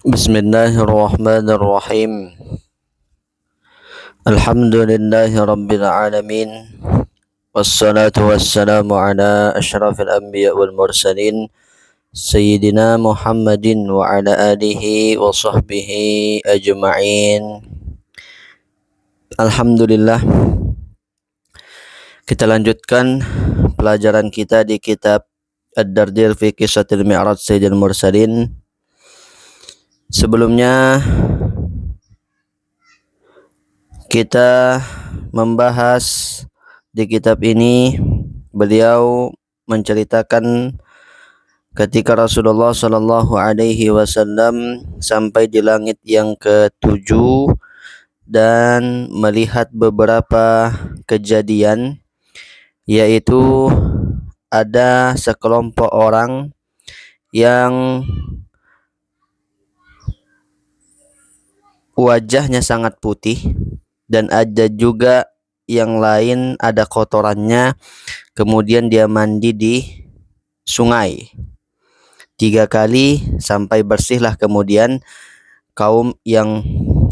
Bismillahirrahmanirrahim. Alhamdulillahi rabbil alamin. Wassalatu wassalamu ala asyrafil anbiya wal mursalin Sayyidina Muhammadin wa ala alihi wa sahbihi ajma'in. Alhamdulillah, kita lanjutkan pelajaran kita di kitab Ad-Dardir fi Qissatil Mi'raj Sayyidil Mursalin. Sebelumnya kita membahas di kitab ini, beliau menceritakan ketika Rasulullah Shallallahu Alaihi Wasallam sampai di langit yang ketujuh dan melihat beberapa kejadian, yaitu ada sekelompok orang yang wajahnya sangat putih, dan ada juga yang lain ada kotorannya, kemudian dia mandi di sungai 3 kali sampai bersihlah kemudian kaum yang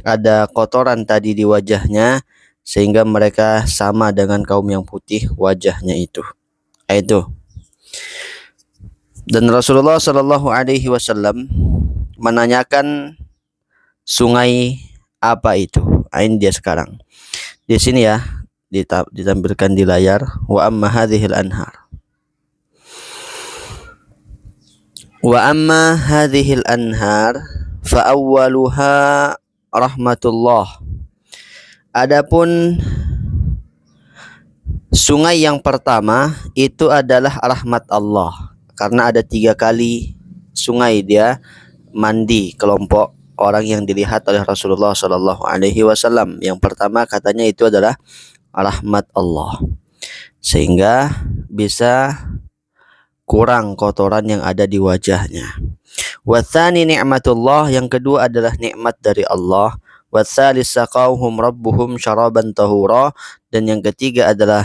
ada kotoran tadi di wajahnya, sehingga mereka sama dengan kaum yang putih wajahnya itu. Dan Rasulullah Shallallahu Alaihi Wasallam menanyakan sungai apa itu. Ini dia sekarang. Di sini ya ditampilkan di layar. Wa amma hadhil anhar. Wa amma hadhil anhar fa awwaluha rahmatullah. Adapun sungai yang pertama itu adalah rahmat Allah, karena ada 3 kali sungai dia mandi kelompok orang yang dilihat oleh Rasulullah Shallallahu Alaihi Wasallam. Yang pertama katanya itu adalah rahmat Allah, sehingga bisa kurang kotoran yang ada di wajahnya. Watsani ni'matullah, yang kedua adalah nikmat dari Allah. Watsalis saqauhum rabbuhum syaraban tahura, dan yang ketiga adalah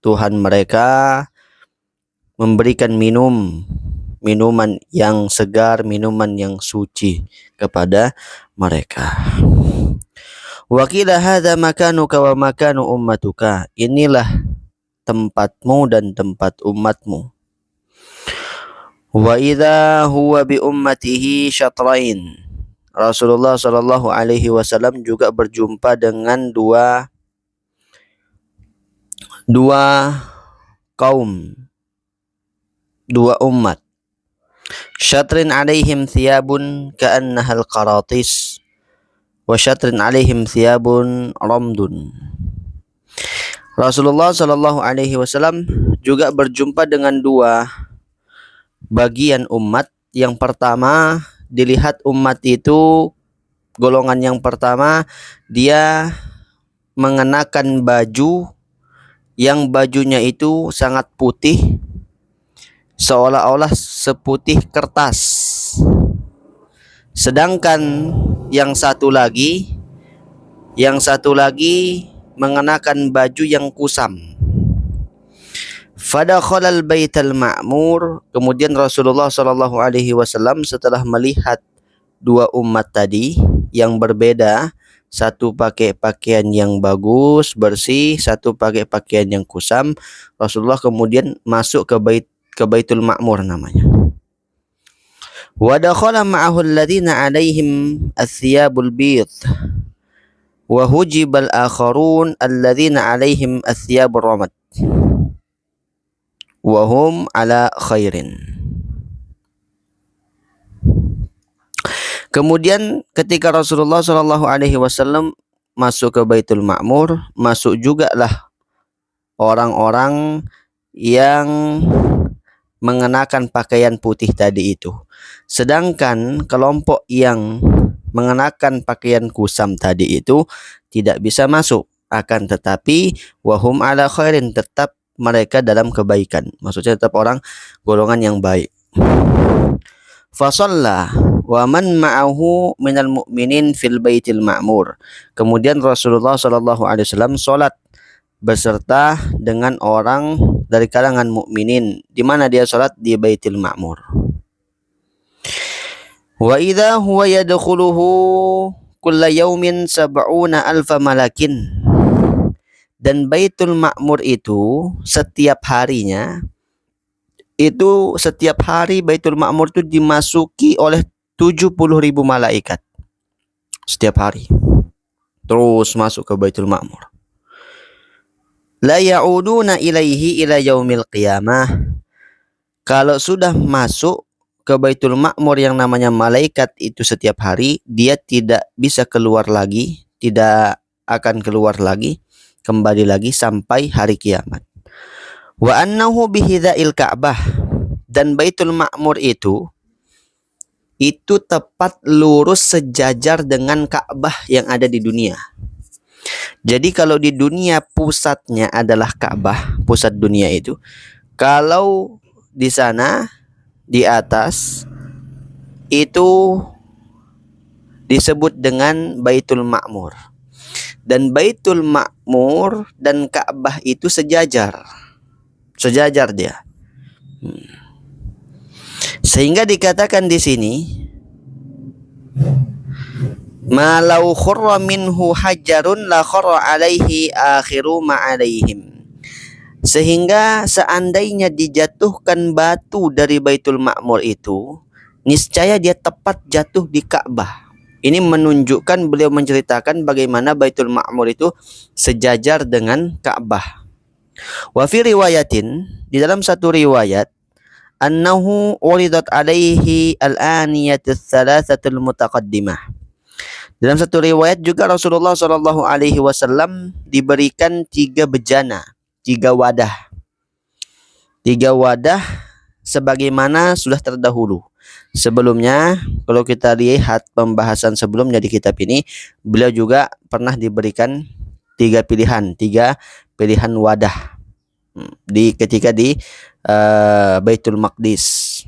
Tuhan mereka memberikan minuman yang segar, minuman yang suci kepada mereka. Wa qila hadza makanuka wa makanu ummatuka, inilah tempatmu dan tempat umatmu. Wa idza huwa bi ummatihi syatrain, Rasulullah Shallallahu Alaihi Wasallam juga berjumpa dengan dua kaum, dua umat. Syatrin alaihim thiyabun ka'annahal qaratis wa syatrin alaihim thiyabun ramdun. Rasulullah Shallallahu Alaihi Wasallam juga berjumpa dengan dua bagian umat. Yang pertama, dilihat umat itu, golongan yang pertama, dia mengenakan baju yang bajunya itu sangat putih, seolah-olah seputih kertas. Sedangkan yang satu lagi mengenakan baju yang kusam. Fadakhalal baital ma'mur, kemudian Rasulullah Shallallahu Alaihi Wasallam setelah melihat dua umat tadi yang berbeda, satu pakai pakaian yang bagus, bersih, satu pakai pakaian yang kusam, Rasulullah kemudian masuk ke Baitul Ma'mur namanya. Wa dakhala ma'ahu alladziina 'alaihim ath-thiyabul bid wa hujibal akharun alladziina 'alaihim ath-thiyabur ramad wa hum 'ala khairin. Kemudian ketika Rasulullah Shallallahu Alaihi Wasallam masuk ke Baitul Ma'mur, masuk juga lah orang-orang yang mengenakan pakaian putih tadi itu. Sedangkan kelompok yang mengenakan pakaian kusam tadi itu tidak bisa masuk. Akan tetapi wahum ala khairin, tetap mereka dalam kebaikan. Maksudnya tetap orang golongan yang baik. Fasalla wa man ma'ahu minal mu'minin fil baitil ma'mur. Kemudian Rasulullah Shallallahu Alaihi Wasallam sholat beserta dengan orang dari kalangan mukminin. Di mana dia sholat? Di Baitul Ma'mur. Wa idza huwa yadkhuluhu kulla yaumin sab'una alfa malakin. Dan Baitul Ma'mur itu setiap harinya, itu setiap hari Baitul Ma'mur itu dimasuki oleh 70.000 malaikat setiap hari, terus masuk ke Baitul Ma'mur. La ya'uduna ilaihi ila yaumil qiyamah. Kalau sudah masuk ke Baitul Ma'mur yang namanya malaikat itu setiap hari, dia tidak bisa keluar lagi, tidak akan keluar lagi, kembali lagi sampai hari kiamat. Wa annahu bihidzail Ka'bah, dan Baitul Ma'mur itu tepat lurus sejajar dengan Ka'bah yang ada di dunia. Jadi kalau di dunia pusatnya adalah Ka'bah, pusat dunia itu. Kalau di sana di atas itu disebut dengan Baitul Ma'mur. Dan Baitul Ma'mur dan Ka'bah itu sejajar. Sejajar dia. Sehingga dikatakan di sini, malau khurra minhu hajarun la khurra alaihi akhiru ma'alaihim. Sehingga seandainya dijatuhkan batu dari Baitul Ma'mur itu, niscaya dia tepat jatuh di Ka'bah. Ini menunjukkan, beliau menceritakan bagaimana Baitul Ma'mur itu sejajar dengan Ka'bah. Wa fi riwayatin, di dalam satu riwayat, annahu uridat alaihi al-aniyatus thalathatul mutaqaddimah. Dalam satu riwayat juga Rasulullah SAW diberikan 3 bejana, 3 wadah. 3 wadah sebagaimana sudah terdahulu. Sebelumnya, kalau kita lihat pembahasan sebelumnya di kitab ini, beliau juga pernah diberikan 3 pilihan wadah ketika di Baitul Maqdis.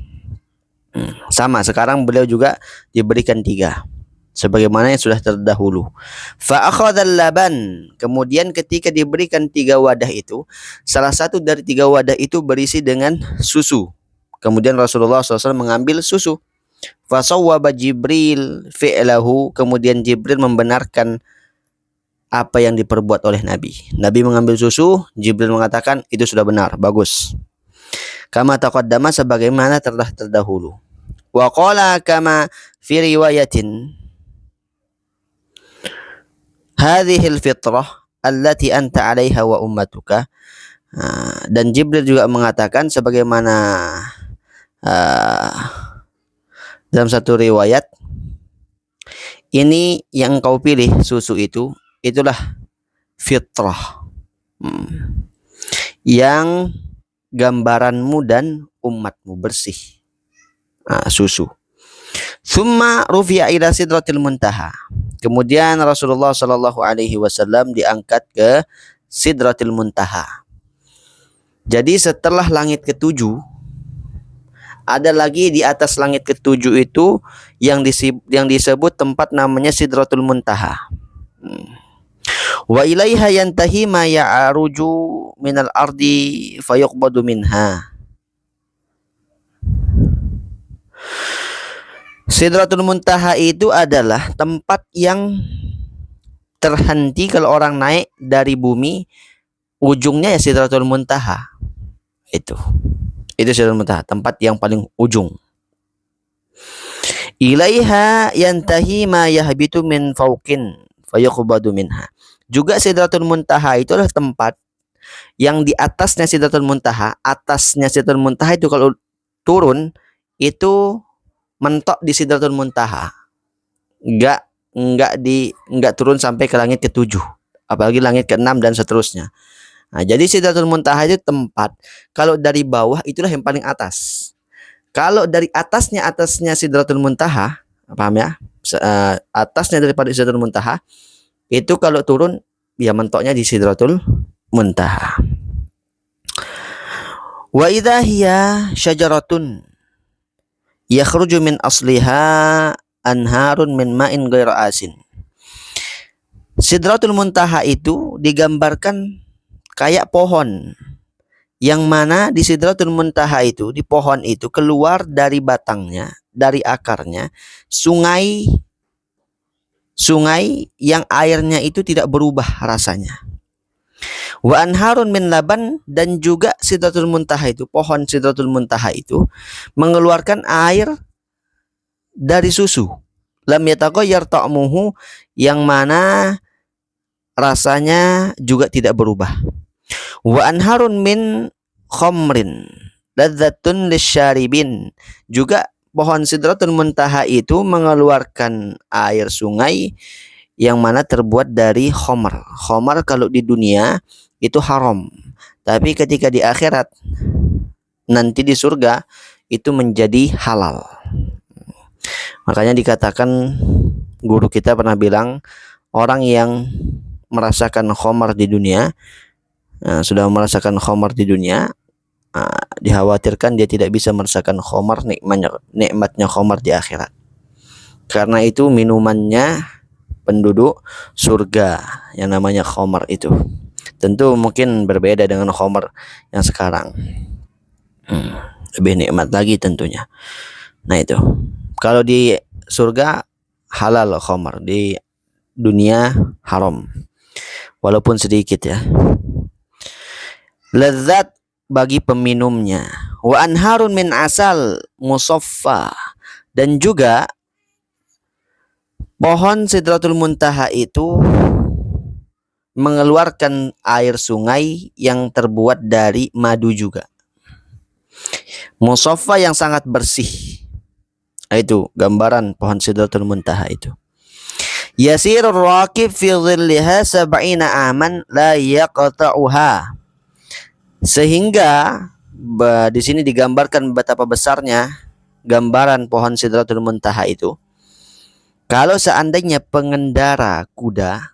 Sama, sekarang beliau juga diberikan 3 sebagaimana yang sudah terdahulu. Fa akhadhal laban, kemudian ketika diberikan 3 wadah itu, salah satu dari 3 wadah itu berisi dengan susu. Kemudian Rasulullah SAW mengambil susu. Fa sawwaba Jibril fi'lahu, kemudian Jibril membenarkan apa yang diperbuat oleh Nabi. Nabi mengambil susu, Jibril mengatakan itu sudah benar, bagus. Kama taqaddama, sebagaimana telah terdahulu. Wa qala kama fi riwayatin, hadhil fitrah allati anta 'alaiha wa ummatuka. Dan Jibril juga mengatakan sebagaimana dalam satu riwayat, ini yang kau pilih susu itu, itulah fitrah yang gambaranmu dan umatmu bersih. Susu. Summa rufi'a ila sidratil muntaha. Kemudian Rasulullah SAW diangkat ke Sidratil Muntaha. Jadi setelah langit ke-7, ada lagi di atas langit ke-7 itu yang disebut tempat namanya Sidratul Muntaha. Wa ilaiha yantahi ma ya'ruju minal ardi fayuqbadu minha. Sidratul Muntaha itu adalah tempat yang terhenti kalau orang naik dari bumi, ujungnya ya Sidratul Muntaha. Itu Sidratul Muntaha, tempat yang paling ujung. Ilaiha yantahi ma yahbitu min fawqin fayuqbadu minha. Juga Sidratul Muntaha itu adalah tempat yang di atasnya Sidratul Muntaha, itu kalau turun itu mentok di Sidratul Muntaha. Enggak turun sampai ke langit ke-7, apalagi langit ke-6 dan seterusnya. Jadi Sidratul Muntaha itu tempat, kalau dari bawah itulah yang paling atas. Kalau dari atasnya Sidratul Muntaha, paham ya? Atasnya daripada Sidratul Muntaha itu kalau turun ya mentoknya di Sidratul Muntaha. Wa idza hiya syajaratun yakhruju min asliha anharun min ma'in ghairu asin. Sidratul Muntaha itu digambarkan kayak pohon, yang mana di Sidratul Muntaha itu, di pohon itu keluar dari batangnya, dari akarnya sungai yang airnya itu tidak berubah rasanya. Wa anharun min laban, dan juga Sidratul Muntaha itu, pohon Sidratul Muntaha itu mengeluarkan air dari susu. Lam yataghayyar ta'muhu, yang mana rasanya juga tidak berubah. Wa anharun min khamrin ladzatun lisyaribin, juga pohon Sidratul Muntaha itu mengeluarkan air sungai yang mana terbuat dari khamar. Khamar kalau di dunia itu haram, tapi ketika di akhirat nanti di surga itu menjadi halal. Makanya dikatakan, guru kita pernah bilang, orang yang merasakan khamar di dunia, sudah merasakan khamar di dunia, dikhawatirkan dia tidak bisa merasakan khamar, nikmatnya khamar di akhirat. Karena itu minumannya penduduk surga yang namanya khamar itu. Tentu mungkin berbeda dengan khamar yang sekarang. Lebih nikmat lagi tentunya. Nah itu. Kalau di surga halal khamar, di dunia haram. Walaupun sedikit ya. Lezat bagi peminumnya. Wa anharun min asal musaffa, dan juga pohon Sidratul Muntaha itu mengeluarkan air sungai yang terbuat dari madu juga. Musaffa yang sangat bersih. Itu gambaran pohon Sidratul Muntaha itu. Yasirur raqib fi dhilliha 70 aman la yaqta'uha. Sehingga di sini digambarkan betapa besarnya gambaran pohon Sidratul Muntaha itu. Kalau seandainya pengendara kuda,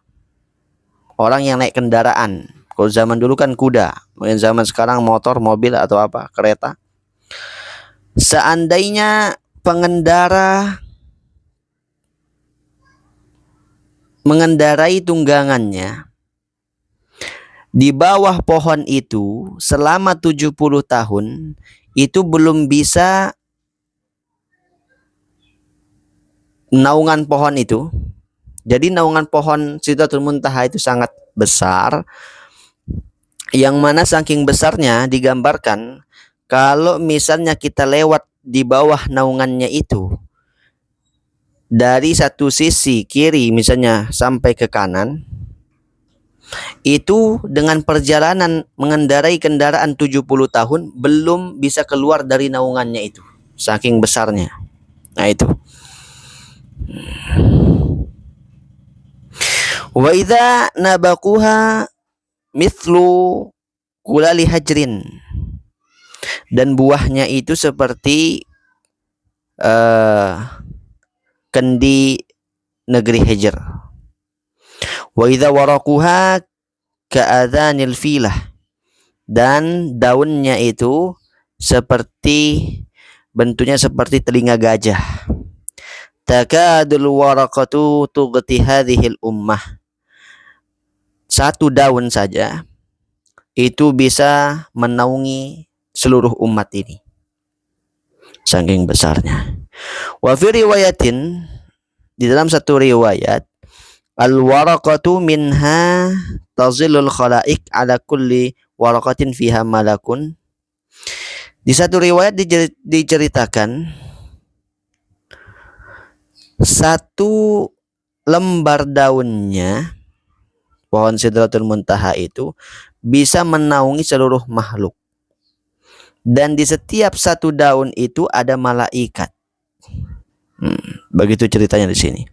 orang yang naik kendaraan, kalau zaman dulu kan kuda, mungkin zaman sekarang motor, mobil atau apa, kereta. Seandainya pengendara mengendarai tunggangannya di bawah pohon itu selama 70 tahun, itu belum bisa naungan pohon itu. Jadi naungan pohon Sidratul Muntaha itu sangat besar, yang mana saking besarnya digambarkan kalau misalnya kita lewat di bawah naungannya itu, dari satu sisi kiri misalnya sampai ke kanan, itu dengan perjalanan mengendarai kendaraan 70 tahun belum bisa keluar dari naungannya itu, saking besarnya. Nah itu. Wa idza nabaquha mithlu kulali hajrin, dan buahnya itu seperti kendi negeri Hijr. Wa idza waraquha ka'adhanil filah, dan daunnya itu seperti, bentuknya seperti telinga gajah. Takadul waraqatu tughti hadhil ummah, satu daun saja itu bisa menaungi seluruh umat ini, saking besarnya. Wa fi riwayatin, di dalam satu riwayat, al waraqatu minha tazilul khalaik ala kulli waraqatin fiha malakun. Di satu riwayat diceritakan satu lembar daunnya pohon Sidratul Muntaha itu bisa menaungi seluruh makhluk, dan di setiap satu daun itu ada malaikat. Begitu ceritanya di sini.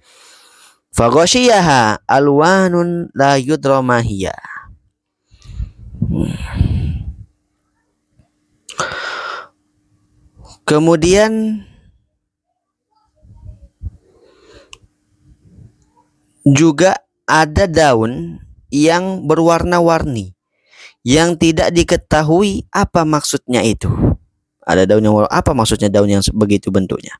Faghashiyaha alwanun la yudra mahiyya. Kemudian juga ada daun yang berwarna-warni yang tidak diketahui apa maksudnya itu. Ada daun yang apa maksudnya daun yang begitu bentuknya.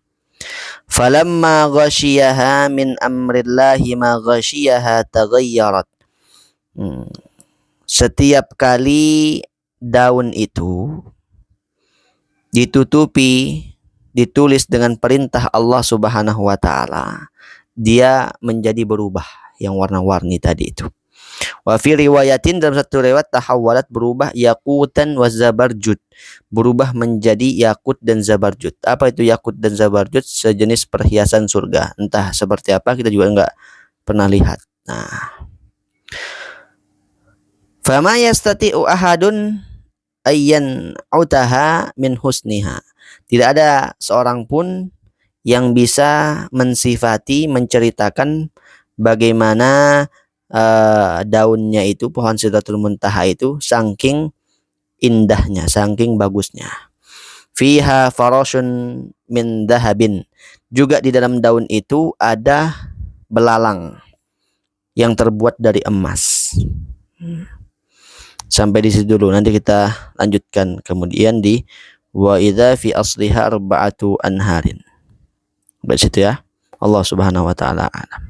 Falamma ghasyiyaha min amrillahi ma ghasyiyaha taghayyarat. Setiap kali daun itu ditutupi ditulis dengan perintah Allah Subhanahu wa taala, dia menjadi berubah yang warna-warni tadi itu. Wa fi riwayatin, dalam satu riwayat, tahawwalat, berubah, yaqutan wa zabarjud, berubah menjadi yakut dan zabarjud. Apa itu yakut dan zabarjud? Sejenis perhiasan surga. Entah seperti apa, kita juga enggak pernah lihat. Nah, fama yastati'u ahadun ayyan utaha min husniha. Tidak ada seorang pun yang bisa mensifati, menceritakan bagaimana daunnya itu, pohon Sidratul Muntaha itu, saking indahnya, saking bagusnya. Fiha farasyun min dahabin, juga di dalam daun itu ada belalang yang terbuat dari emas. Sampai di situ dulu, nanti kita lanjutkan kemudian di wa idza fi asliha arba'atu anharin. Baik situ ya. Allah Subhanahu wa taala a'lam.